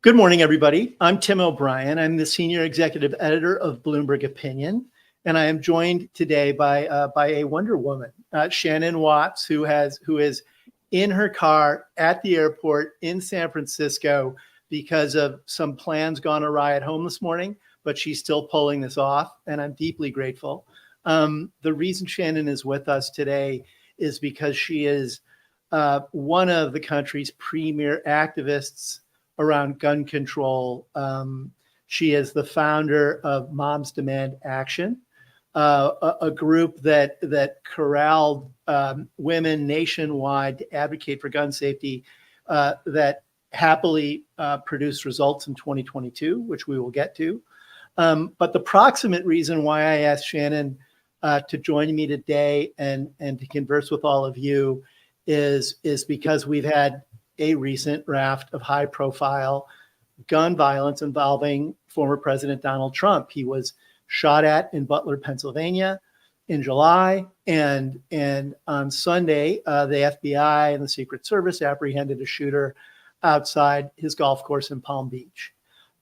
Good morning, everybody. I'm Tim O'Brien. I'm the senior executive editor of Bloomberg Opinion, and I am joined today by a Wonder Woman, Shannon Watts, who is in her car at the airport in San Francisco because of some plans gone awry at home this morning, but she's still pulling this off, and I'm deeply grateful. The reason Shannon is with us today is because she is one of the country's premier activists around gun control. She is the founder of Moms Demand Action, a group that corralled women nationwide to advocate for gun safety, that happily produced results in 2022, which we will get to. But the proximate reason why I asked Shannon to join me today and to converse with all of you is because we've had a recent raft of high-profile gun violence involving former President Donald Trump. He was shot at in Butler, Pennsylvania in July, and on Sunday, the FBI and the Secret Service apprehended a shooter outside his golf course in Palm Beach.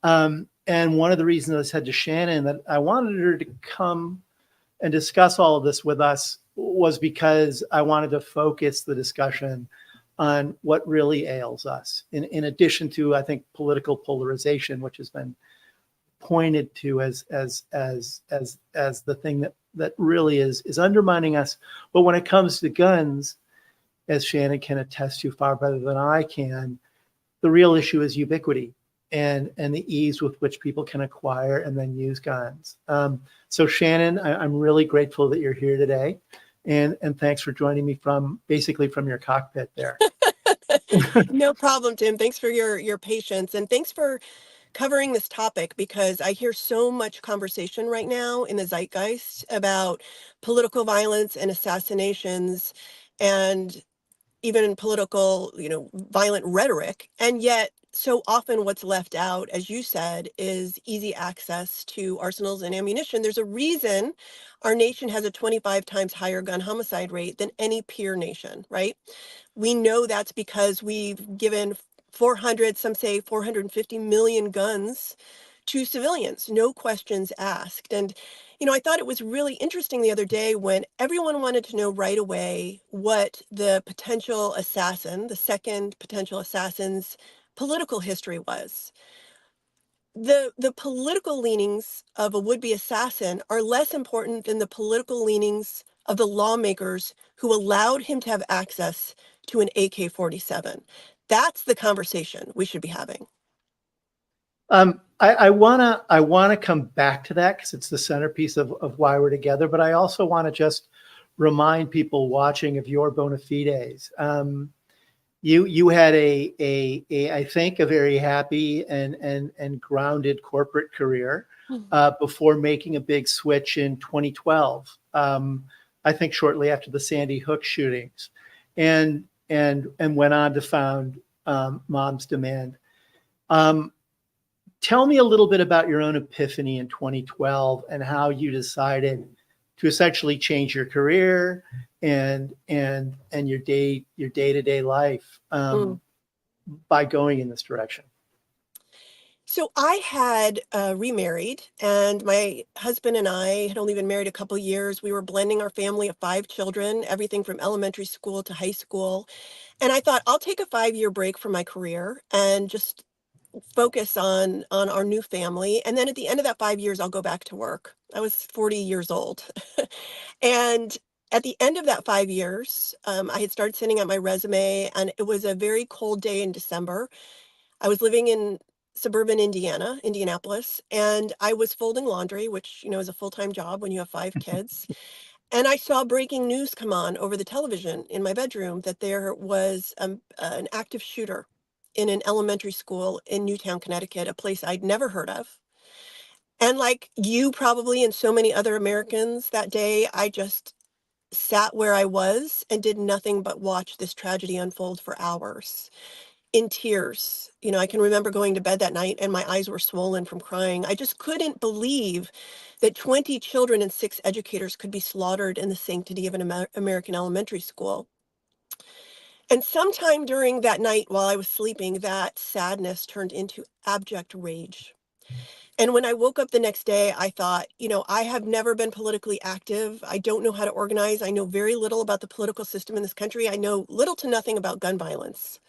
And one of the reasons I said to Shannon that I wanted her to come and discuss all of this with us was because I wanted to focus the discussion on what really ails us, in addition to, I think, political polarization, which has been pointed to as the thing that really is undermining us. But when it comes to guns, as Shannon can attest to far better than I can, the real issue is ubiquity and the ease with which people can acquire and then use guns. So Shannon, I'm really grateful that you're here today. And thanks for joining me from your cockpit there. No problem, Tim. Thanks for your patience, and thanks for covering this topic, because I hear so much conversation right now in the zeitgeist about political violence and assassinations and even political, violent rhetoric. And yet so often what's left out, as you said, is easy access to arsenals and ammunition. There's a reason our nation has a 25 times higher gun homicide rate than any peer nation, right? We know that's because we've given 400, some say 450 million guns to civilians, no questions asked. And, I thought it was really interesting the other day when everyone wanted to know right away what the potential assassin, the second potential assassin's political history was. The political leanings of a would-be assassin are less important than the political leanings of the lawmakers who allowed him to have access to an AK-47. That's the conversation we should be having. I wanna come back to that because it's the centerpiece of why we're together. But I also want to just remind people watching of your bona fides. You had I think a very happy and grounded corporate career before making a big switch in 2012. I think shortly after the Sandy Hook shootings, and went on to found Moms Demand. Tell me a little bit about your own epiphany in 2012 and how you decided to essentially change your career and your day-to-day life by going in this direction. So I had remarried, and my husband and I had only been married a couple years. We were blending our family of 5 children, everything from elementary school to high school. And I thought, I'll take a 5-year break from my career and just focus on our new family. And then at the end of that 5 years, I'll go back to work. I was 40 years old. And at the end of that 5 years, I had started sending out my resume, and it was a very cold day in December. I was living in suburban Indianapolis, and I was folding laundry, which, is a full-time job when you have 5 kids. And I saw breaking news come on over the television in my bedroom that there was an active shooter in an elementary school in Newtown, Connecticut, a place I'd never heard of. And like you probably and so many other Americans that day, I just sat where I was and did nothing but watch this tragedy unfold for hours in tears. I can remember going to bed that night and my eyes were swollen from crying. I just couldn't believe that 20 children and 6 educators could be slaughtered in the sanctity of an American elementary school. And sometime during that night while I was sleeping, that sadness turned into abject rage. And when I woke up the next day, I thought, I have never been politically active. I don't know how to organize. I know very little about the political system in this country. I know little to nothing about gun violence.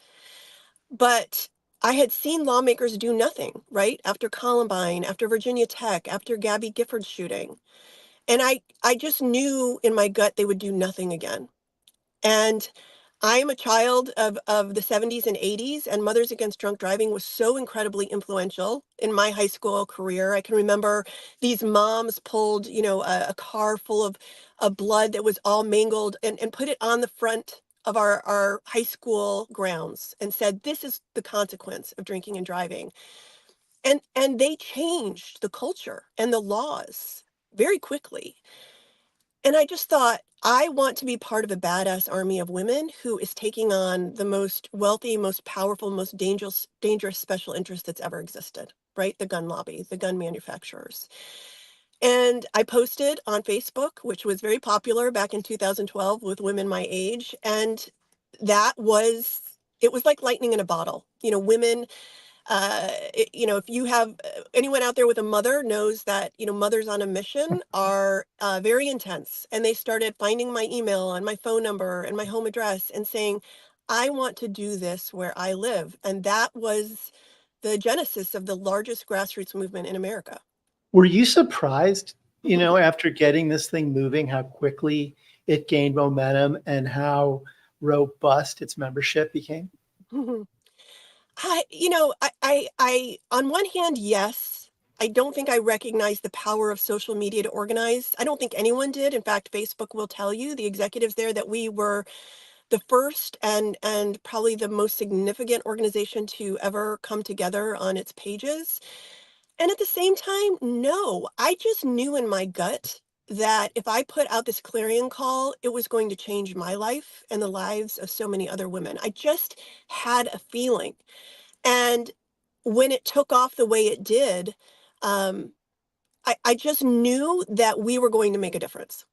But I had seen lawmakers do nothing, right? After Columbine, after Virginia Tech, after Gabby Gifford's shooting. And I just knew in my gut they would do nothing again. And I am a child of the 70s and 80s, and Mothers Against Drunk Driving was so incredibly influential in my high school career. I can remember these moms pulled, a car full of blood that was all mangled and put it on the front of our high school grounds and said, this is the consequence of drinking and driving. And they changed the culture and the laws very quickly. And I just thought, I want to be part of a badass army of women who is taking on the most wealthy, most powerful, most dangerous special interest that's ever existed, right? The gun lobby, the gun manufacturers. And I posted on Facebook, which was very popular back in 2012 with women my age. And that was, it was like lightning in a bottle. Women if you have anyone out there with a mother knows that, mothers on a mission are very intense. And they started finding my email and my phone number and my home address and saying, I want to do this where I live. And that was the genesis of the largest grassroots movement in America. Were you surprised, after getting this thing moving, how quickly it gained momentum and how robust its membership became? On one hand, yes. I don't think I recognized the power of social media to organize. I don't think anyone did. In fact, Facebook will tell you, the executives there, that we were the first and probably the most significant organization to ever come together on its pages. And at the same time, no, I just knew in my gut that if I put out this clarion call, it was going to change my life and the lives of so many other women. I just had a feeling. And when it took off the way it did, um, I just knew that we were going to make a difference.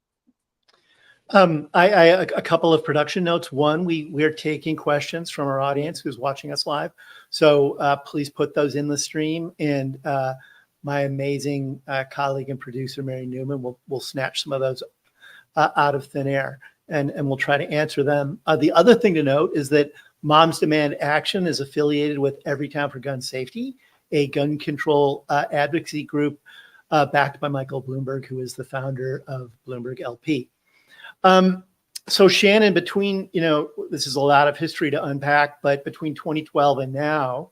A couple of production notes. One, we're taking questions from our audience who's watching us live. So please put those in the stream. And my amazing colleague and producer, Mary Newman, will snatch some of those out of thin air and we'll try to answer them. The other thing to note is that Moms Demand Action is affiliated with Everytown for Gun Safety, a gun control advocacy group backed by Michael Bloomberg, who is the founder of Bloomberg LP. So Shannon, between, this is a lot of history to unpack, but between 2012 and now,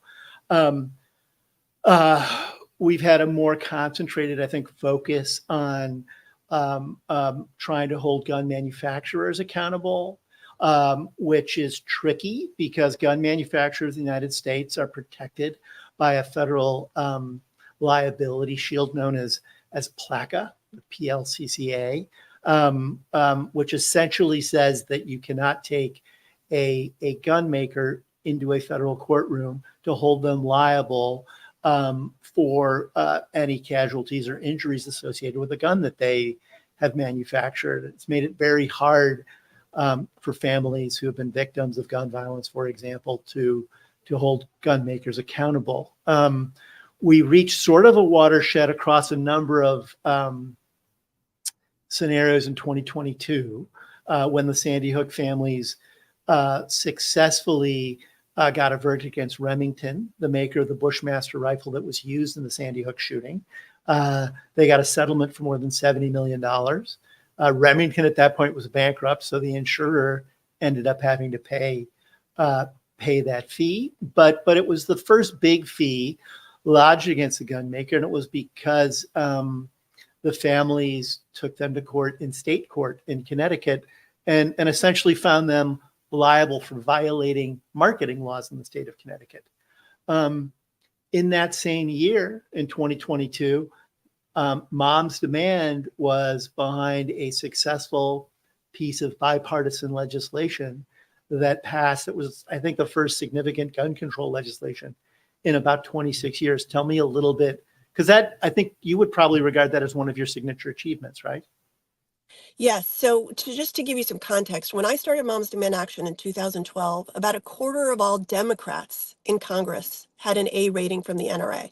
we've had a more concentrated, I think, focus on trying to hold gun manufacturers accountable, which is tricky because gun manufacturers in the United States are protected by a federal liability shield known as PLCCA, PLCCA, which essentially says that you cannot take a gun maker into a federal courtroom to hold them liable for any casualties or injuries associated with a gun that they have manufactured. It's made it very hard for families who have been victims of gun violence, for example, to hold gun makers accountable. We reached sort of a watershed across a number of scenarios in 2022 when the Sandy Hook families successfully got a verdict against Remington, the maker of the Bushmaster rifle that was used in the Sandy Hook shooting. They got a settlement for more than $70 million. Remington at that point was bankrupt, so the insurer ended up having to pay that fee. But it was the first big fee lodged against the gun maker, and it was because the families took them to court in state court in Connecticut and essentially found them liable for violating marketing laws in the state of Connecticut. In that same year, in 2022, Moms Demand was behind a successful piece of bipartisan legislation that passed. It was, I think, the first significant gun control legislation in about 26 years. Tell me a little bit, because that, I think you would probably regard that as one of your signature achievements, right? Yes. So just to give you some context, when I started Moms Demand Action in 2012, about a quarter of all Democrats in Congress had an A rating from the NRA.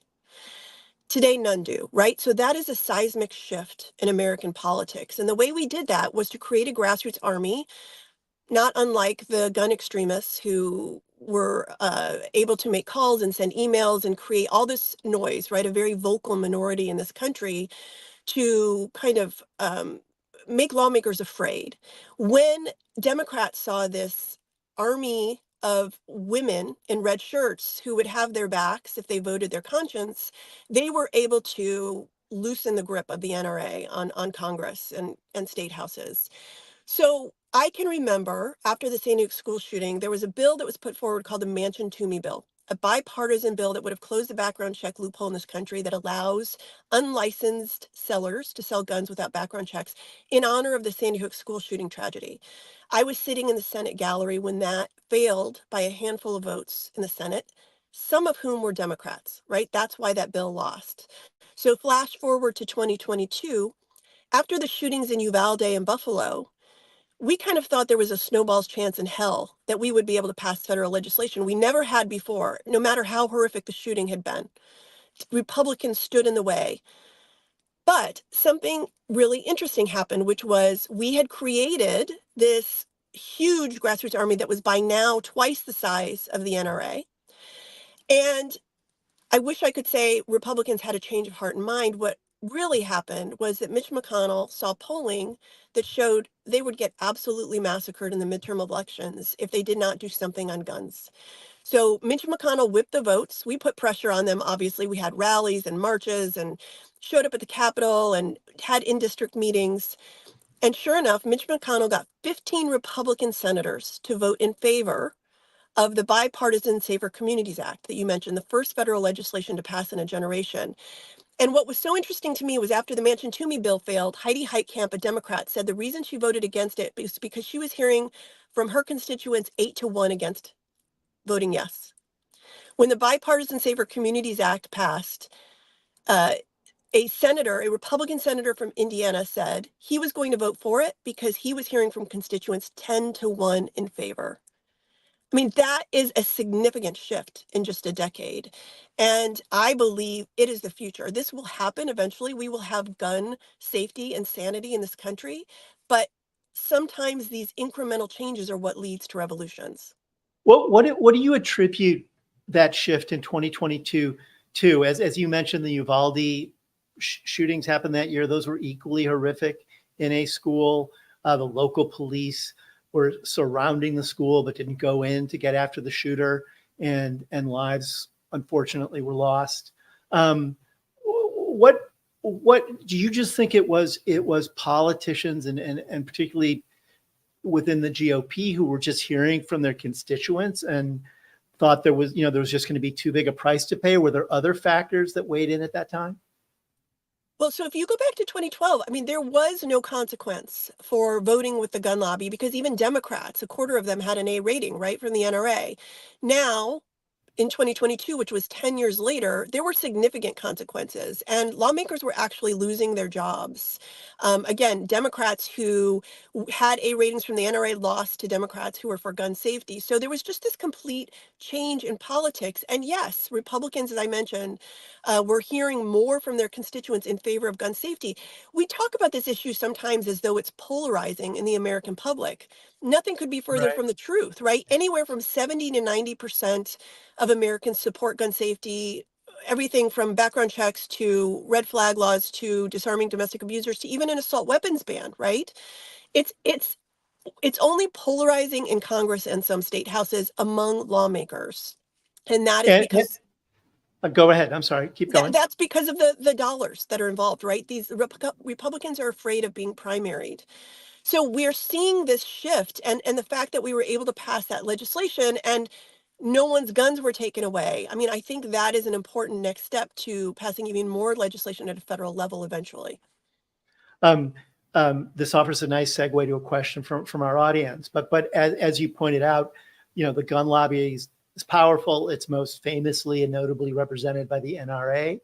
Today, none do, right? So that is a seismic shift in American politics. And the way we did that was to create a grassroots army, not unlike the gun extremists who were able to make calls and send emails and create all this noise, right? A very vocal minority in this country to kind of make lawmakers afraid. When Democrats saw this army of women in red shirts who would have their backs if they voted their conscience, they were able to loosen the grip of the NRA on Congress and state houses. So I can remember after the San Diego school shooting, there was a bill that was put forward called the Manchin-Toomey bill, a bipartisan bill that would have closed the background check loophole in this country that allows unlicensed sellers to sell guns without background checks in honor of the Sandy Hook school shooting tragedy. I was sitting in the Senate gallery when that failed by a handful of votes in the Senate, some of whom were Democrats, right? That's why that bill lost. So flash forward to 2022, after the shootings in Uvalde and Buffalo, we kind of thought there was a snowball's chance in hell that we would be able to pass federal legislation we never had before, no matter how horrific the shooting had been. Republicans stood in the way. But something really interesting happened, which was we had created this huge grassroots army that was by now twice the size of the NRA. And I wish I could say Republicans had a change of heart and mind. What really happened was that Mitch McConnell saw polling that showed they would get absolutely massacred in the midterm elections if they did not do something on guns. So Mitch McConnell whipped the votes. We put pressure on them. Obviously, we had rallies and marches and showed up at the Capitol and had in-district meetings. And sure enough, Mitch McConnell got 15 Republican senators to vote in favor of the Bipartisan Safer Communities Act that you mentioned, the first federal legislation to pass in a generation. And what was so interesting to me was after the Manchin-Toomey bill failed, Heidi Heitkamp, a Democrat, said the reason she voted against it was because she was hearing from her constituents 8-1 against voting yes. When the Bipartisan Safer Communities Act passed, uh, a Republican senator from Indiana said he was going to vote for it because he was hearing from constituents 10-1 in favor. I mean, that is a significant shift in just a decade. And I believe it is the future. This will happen eventually. We will have gun safety and sanity in this country. But sometimes these incremental changes are what leads to revolutions. What do you attribute that shift in 2022 to? As you mentioned, the Uvalde shootings happened that year. Those were equally horrific in a school. The local police were surrounding the school but didn't go in to get after the shooter, and lives unfortunately were lost. What do you just think it was politicians and particularly within the GOP who were just hearing from their constituents and thought there was just going to be too big a price to pay? Were there other factors that weighed in at that time? Well, so if you go back to 2012, I mean, there was no consequence for voting with the gun lobby because even Democrats, a quarter of them had an A rating, right, from the NRA. Now, in 2022, which was 10 years later, there were significant consequences, and lawmakers were actually losing their jobs. Again, Democrats who had A ratings from the NRA lost to Democrats who were for gun safety. So there was just this complete change in politics. And yes, Republicans, as I mentioned, were hearing more from their constituents in favor of gun safety. We talk about this issue sometimes as though it's polarizing in the American public. Nothing could be further Right. from the truth, right? Anywhere from 70 to 90% of Americans support gun safety, everything from background checks to red flag laws to disarming domestic abusers to even an assault weapons ban, right? It's it's it's only polarizing in Congress and some state houses among lawmakers. And that is And because go ahead. I'm sorry. Keep going. that's because of the dollars that are involved, right? These Republicans are afraid of being primaried. So we're seeing this shift and the fact that we were able to pass that legislation and no one's guns were taken away. I mean, I think that is an important next step to passing even more legislation at a federal level eventually. Um, this offers a nice segue to a question from our audience. But as you pointed out, the gun lobby is powerful. It's most famously and notably represented by the NRA.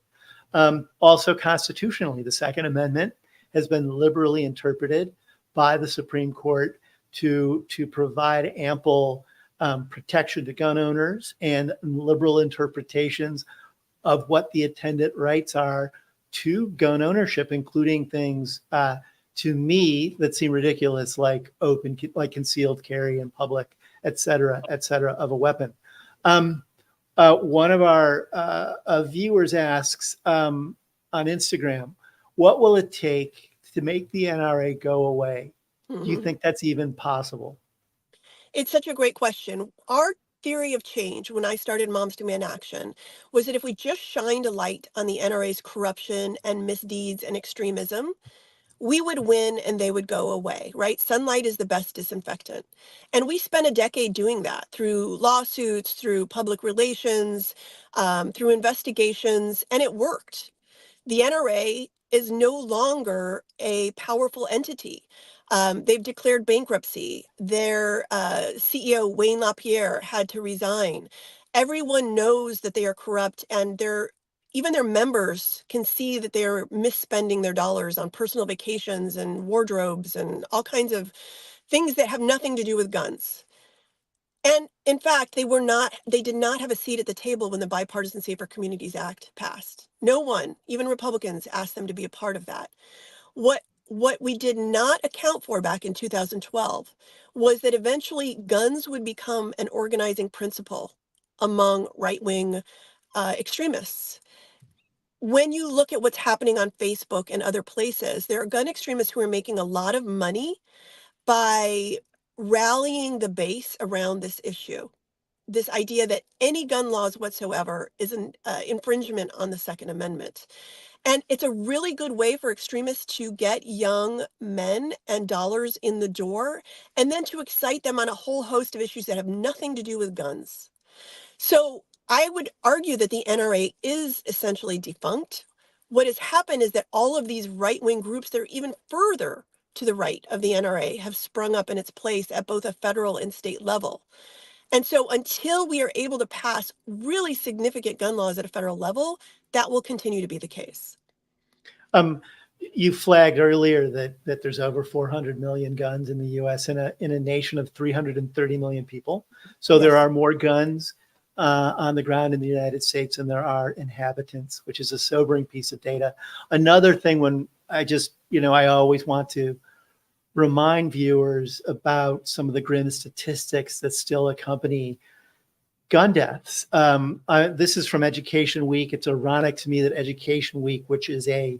Also constitutionally, the Second Amendment has been liberally interpreted. by the Supreme Court to provide ample protection to gun owners and liberal interpretations of what the attendant rights are to gun ownership, including things to me that seem ridiculous, like concealed carry in public, et cetera, of a weapon. One of our viewers asks on Instagram, what will it take to make the NRA go away? Do you think that's even possible? It's such a great question. Our theory of change when I started Moms Demand Action was that if we just shined a light on the NRA's corruption and misdeeds and extremism, we would win and they would go away, right? Sunlight is the best disinfectant. And we spent a decade doing that through lawsuits, through public relations, through investigations, and it worked. The NRA is no longer a powerful entity. They've declared bankruptcy. Their CEO, Wayne LaPierre, had to resign. Everyone knows that they are corrupt, and even their members can see that they're misspending their dollars on personal vacations and wardrobes and all kinds of things that have nothing to do with guns. And in fact, they did not have a seat at the table when the Bipartisan Safer Communities Act passed. No one, even Republicans, asked them to be a part of that. What we did not account for back in 2012 was that eventually guns would become an organizing principle among right-wing extremists. When you look at what's happening on Facebook and other places, there are gun extremists who are making a lot of money by rallying the base around this issue. This idea that any gun laws whatsoever is an infringement on the Second Amendment. And it's a really good way for extremists to get young men and dollars in the door, and then to excite them on a whole host of issues that have nothing to do with guns. So I would argue that the NRA is essentially defunct. What has happened is that all of these right-wing groups that are even further to the right of the NRA have sprung up in its place at both a federal and state level. And so until we are able to pass really significant gun laws at a federal level, that will continue to be the case. You flagged earlier that there's over 400 million guns in the U.S. in a nation of 330 million people. So Yes. There are more guns on the ground in the United States than there are inhabitants, which is a sobering piece of data. Another thing, when I always want to remind viewers about some of the grim statistics that still accompany gun deaths. This is from Education Week. It's ironic to me that Education Week, which is a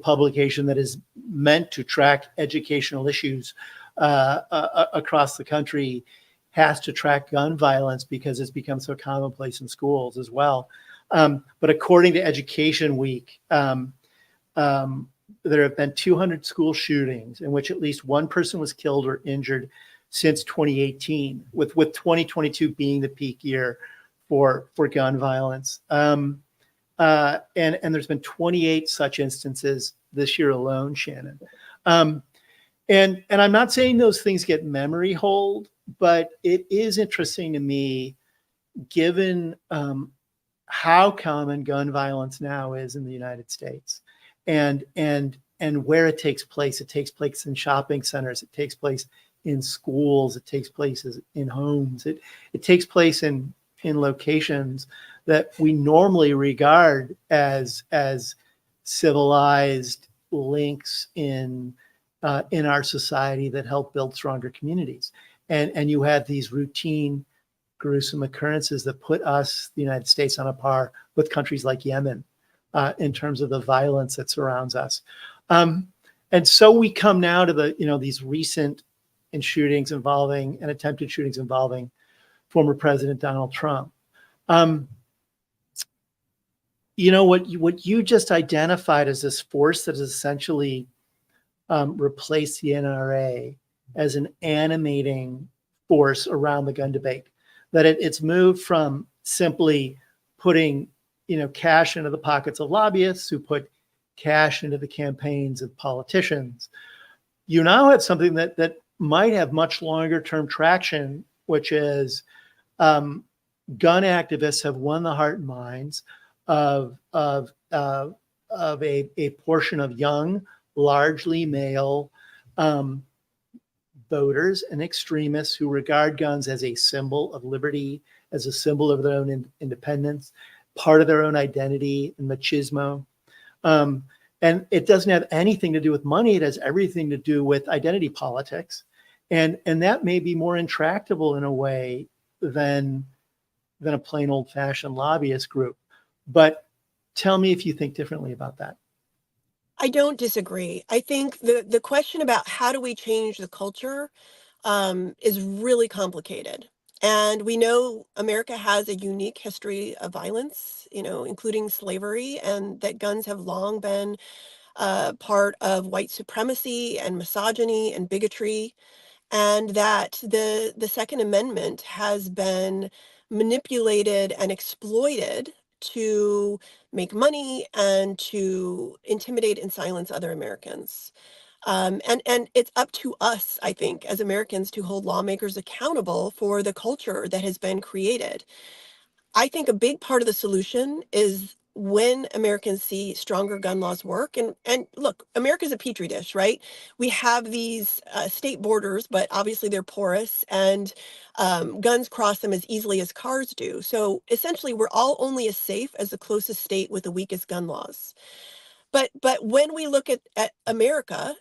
publication that is meant to track educational issues across the country, has to track gun violence because it's become so commonplace in schools as well. But according to Education Week, there have been 200 school shootings in which at least one person was killed or injured since 2018, with 2022 being the peak year for gun violence. And there's been 28 such instances this year alone, Shannon. And I'm not saying those things get memory hold, but it is interesting to me, given how common gun violence now is in the United States, and where it takes place. It takes place in shopping centers. It takes place in schools. It takes place in homes. It takes place in locations that we normally regard as civilized links in our society that help build stronger communities. And you have these routine, gruesome occurrences that put us, the United States, on a par with countries like Yemen in terms of the violence that surrounds us. And so we come now to these recent shootings involving and attempted shootings involving former President Donald Trump. What you just identified as this force that has essentially replaced the NRA as an animating force around the gun debate, that it's moved from simply putting cash into the pockets of lobbyists who put cash into the campaigns of politicians. You now have something that might have much longer term traction, which is gun activists have won the heart and minds of a portion of young, largely male voters and extremists who regard guns as a symbol of liberty, as a symbol of their own independence, part of their own identity and machismo. And it doesn't have anything to do with money. It has everything to do with identity politics. And that may be more intractable in a way than a plain old fashioned lobbyist group. But tell me if you think differently about that. I don't disagree. I think the question about how do we change the culture is really complicated. And we know America has a unique history of violence, including slavery, and that guns have long been part of white supremacy and misogyny and bigotry, and that the Second Amendment has been manipulated and exploited to make money and to intimidate and silence other Americans. And it's up to us, I think, as Americans to hold lawmakers accountable for the culture that has been created. I think a big part of the solution is when Americans see stronger gun laws work. And look, America's a petri dish, right? We have these state borders, but obviously they're porous, and guns cross them as easily as cars do. So essentially, we're all only as safe as the closest state with the weakest gun laws. But when we look at America,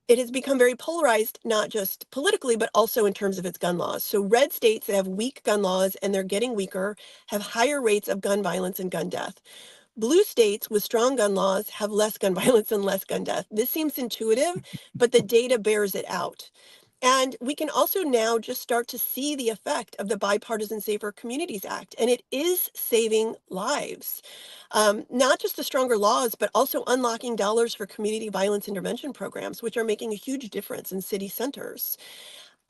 it has become very polarized, not just politically, but also in terms of its gun laws. So red states that have weak gun laws, and they're getting weaker, have higher rates of gun violence and gun death. Blue states with strong gun laws have less gun violence and less gun death. This seems intuitive, but the data bears it out. And we can also now just start to see the effect of the Bipartisan Safer Communities Act, and it is saving lives. Not just the stronger laws, but also unlocking dollars for community violence intervention programs, which are making a huge difference in city centers.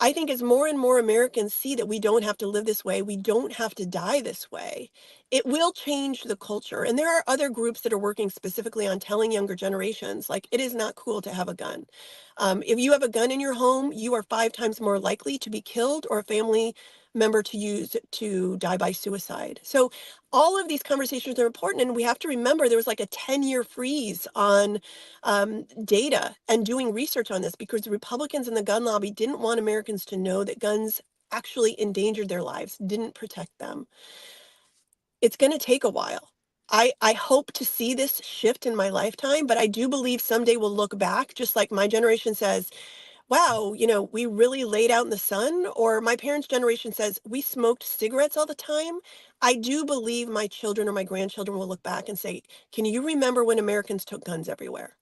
I think as more and more Americans see that we don't have to live this way, we don't have to die this way, it will change the culture. And there are other groups that are working specifically on telling younger generations, like, it is not cool to have a gun. If you have a gun in your home, you are 5 times more likely to be killed or a family member to die by suicide. So all of these conversations are important, and we have to remember there was like a 10-year freeze on data and doing research on this because the Republicans and the gun lobby didn't want Americans to know that guns actually endangered their lives, didn't protect them. It's going to take a while. I hope to see this shift in my lifetime, but I do believe someday we'll look back, just like my generation says, wow, we really laid out in the sun, or my parents' generation says we smoked cigarettes all the time. I do believe my children or my grandchildren will look back and say, can you remember when Americans took guns everywhere?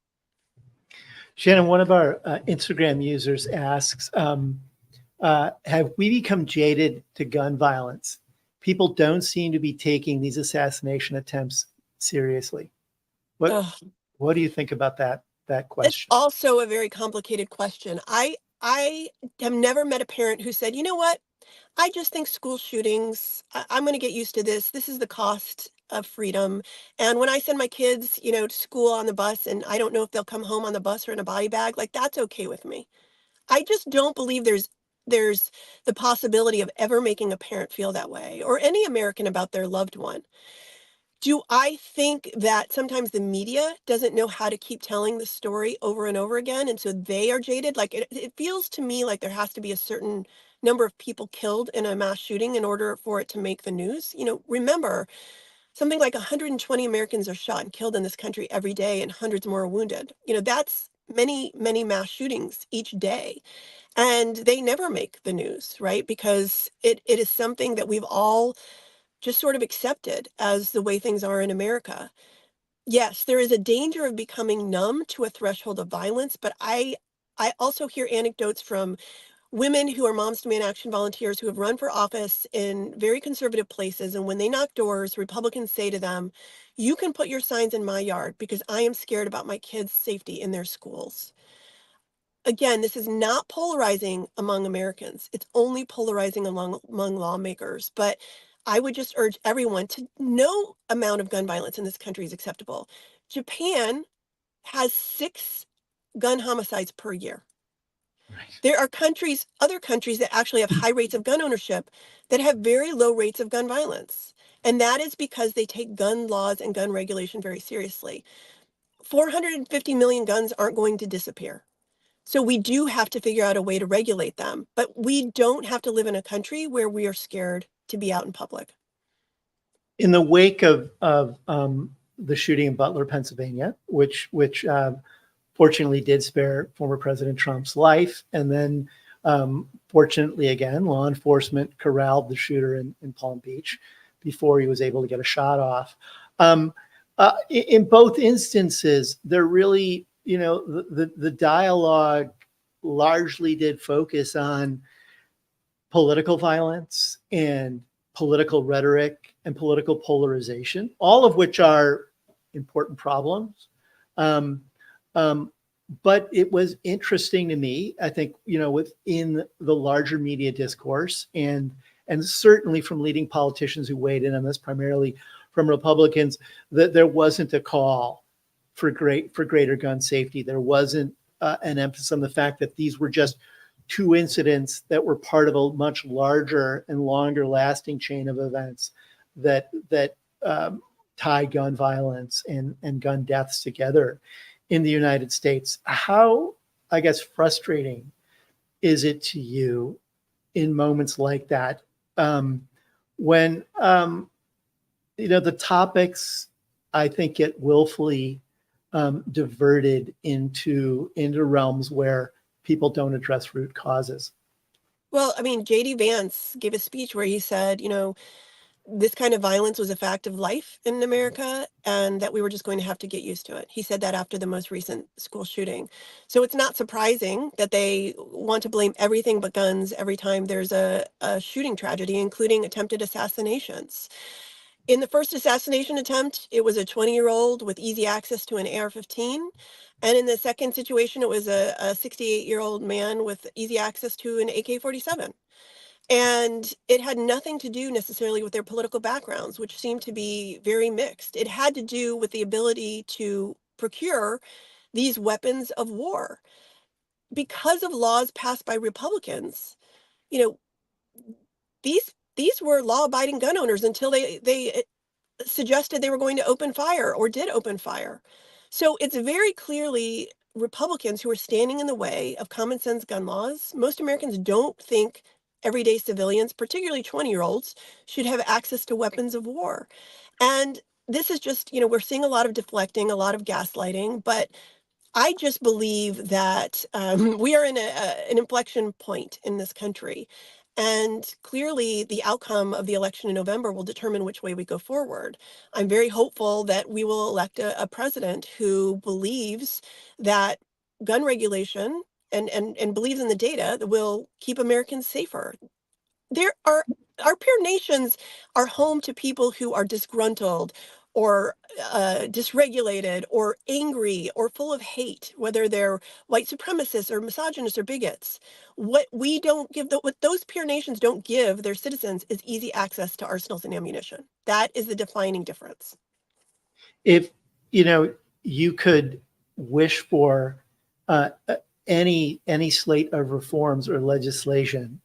Shannon, one of our Instagram users asks, have we become jaded to gun violence? People don't seem to be taking these assassination attempts seriously. What do you think about that It's question? also a very complicated question. I have never met a parent who said, you know what? I just think school shootings, I'm going to get used to this. This is the cost of freedom. And when I send my kids, to school on the bus, and I don't know if they'll come home on the bus or in a body bag, like, that's okay with me. I just don't believe there's the possibility of ever making a parent feel that way, or any American about their loved one. Do I think that sometimes the media doesn't know how to keep telling the story over and over again, and so they are jaded? Like, it feels to me like there has to be a certain number of people killed in a mass shooting in order for it to make the news. Remember, something like 120 Americans are shot and killed in this country every day, and hundreds more are wounded. That's many, many mass shootings each day. And they never make the news, right? Because it is something that we've all just sort of accepted as the way things are in America. Yes, there is a danger of becoming numb to a threshold of violence, but I also hear anecdotes from women who are Moms Demand Action volunteers who have run for office in very conservative places, and when they knock doors, Republicans say to them, "You can put your signs in my yard because I am scared about my kids' safety in their schools." Again, this is not polarizing among Americans. It's only polarizing among lawmakers. But I would just urge everyone to no amount of gun violence in this country is acceptable. Japan has 6 gun homicides per year. Right. There are other countries that actually have high rates of gun ownership that have very low rates of gun violence. And that is because they take gun laws and gun regulation very seriously. 450 million guns aren't going to disappear. So we do have to figure out a way to regulate them, but we don't have to live in a country where we are scared to be out in public. In the wake of the shooting in Butler, Pennsylvania, which fortunately did spare former President Trump's life, and then fortunately again, law enforcement corralled the shooter in Palm Beach before he was able to get a shot off. In both instances, there really, the dialogue largely did focus on political violence and political rhetoric and political polarization, all of which are important problems. Um, um, but it was interesting to me, I think, within the larger media discourse, and certainly from leading politicians who weighed in on this, primarily from Republicans, that there wasn't a call for greater gun safety. There wasn't an emphasis on the fact that these were just two incidents that were part of a much larger and longer lasting chain of events that tie gun violence and gun deaths together in the United States. How, I guess, frustrating is it to you in moments like that, when the topics, I think, get willfully diverted into realms where people don't address root causes? Well, I mean, JD Vance gave a speech where he said, this kind of violence was a fact of life in America and that we were just going to have to get used to it. He said that after the most recent school shooting. So it's not surprising that they want to blame everything but guns every time there's a shooting tragedy, including attempted assassinations. In the first assassination attempt, it was a 20-year-old with easy access to an AR-15. And in the second situation, it was a 68-year-old man with easy access to an AK-47. And it had nothing to do necessarily with their political backgrounds, which seemed to be very mixed. It had to do with the ability to procure these weapons of war. Because of laws passed by Republicans, you know, these were law-abiding gun owners until they suggested they were going to open fire or did open fire. So it's very clearly Republicans who are standing in the way of common sense gun laws. Most Americans don't think everyday civilians, particularly 20-year-olds, should have access to weapons of war. And this is just, we're seeing a lot of deflecting, a lot of gaslighting, but I just believe that we are in an inflection point in this country. And clearly, the outcome of the election in November will determine which way we go forward. I'm very hopeful that we will elect a president who believes that gun regulation and believes in the data that will keep Americans safer. There are Our peer nations are home to people who are disgruntled or dysregulated or angry or full of hate, whether they're white supremacists or misogynists or bigots. What we don't give, what those peer nations don't give their citizens is easy access to arsenals and ammunition. That is the defining difference. If you could wish for any slate of reforms or legislation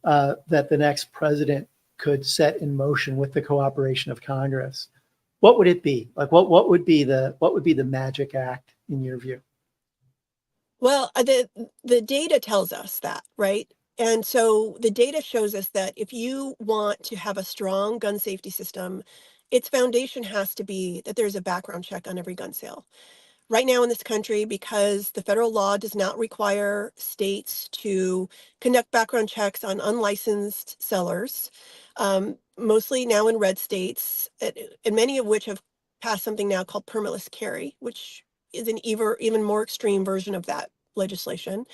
that the next president could set in motion with the cooperation of Congress, what would it be? Like, what would be the magic act in your view? Well, the data tells us that, right? And so the data shows us that if you want to have a strong gun safety system, its foundation has to be that there's a background check on every gun sale. Right now in this country, because the federal law does not require states to conduct background checks on unlicensed sellers, mostly now in red states, and many of which have passed something now called permitless carry, which is an even more extreme version of that legislation.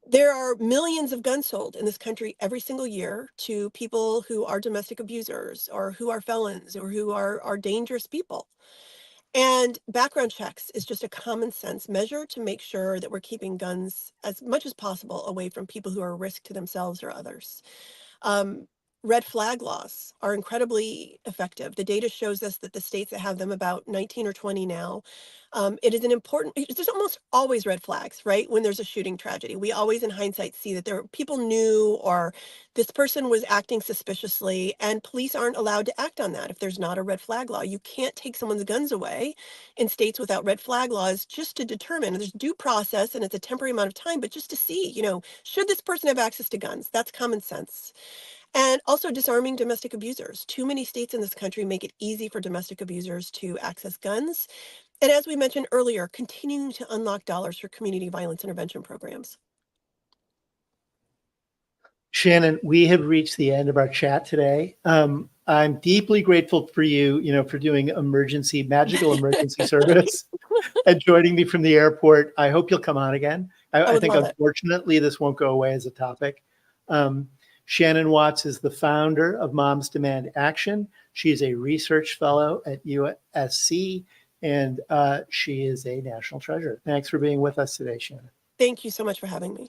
There are millions of guns sold in this country every single year to people who are domestic abusers or who are felons or who are dangerous people. And background checks is just a common sense measure to make sure that we're keeping guns as much as possible away from people who are a risk to themselves or others. Um, red flag laws are incredibly effective. The data shows us that the states that have them, about 19 or 20 now, it is an important, there's almost always red flags, right? When there's a shooting tragedy, we always in hindsight see that there people knew, or this person was acting suspiciously, and police aren't allowed to act on that if there's not a red flag law. You can't take someone's guns away in states without red flag laws, just to determine, there's due process and it's a temporary amount of time, but just to see, should this person have access to guns? That's common sense. And also disarming domestic abusers. Too many states in this country make it easy for domestic abusers to access guns. And as we mentioned earlier, continuing to unlock dollars for community violence intervention programs. Shannon, we have reached the end of our chat today. I'm deeply grateful for you, for doing magical emergency service and joining me from the airport. I hope you'll come on again. I think, unfortunately, this won't go away as a topic. Shannon Watts is the founder of Moms Demand Action. She is a research fellow at USC, and she is a national treasure. Thanks for being with us today, Shannon. Thank you so much for having me.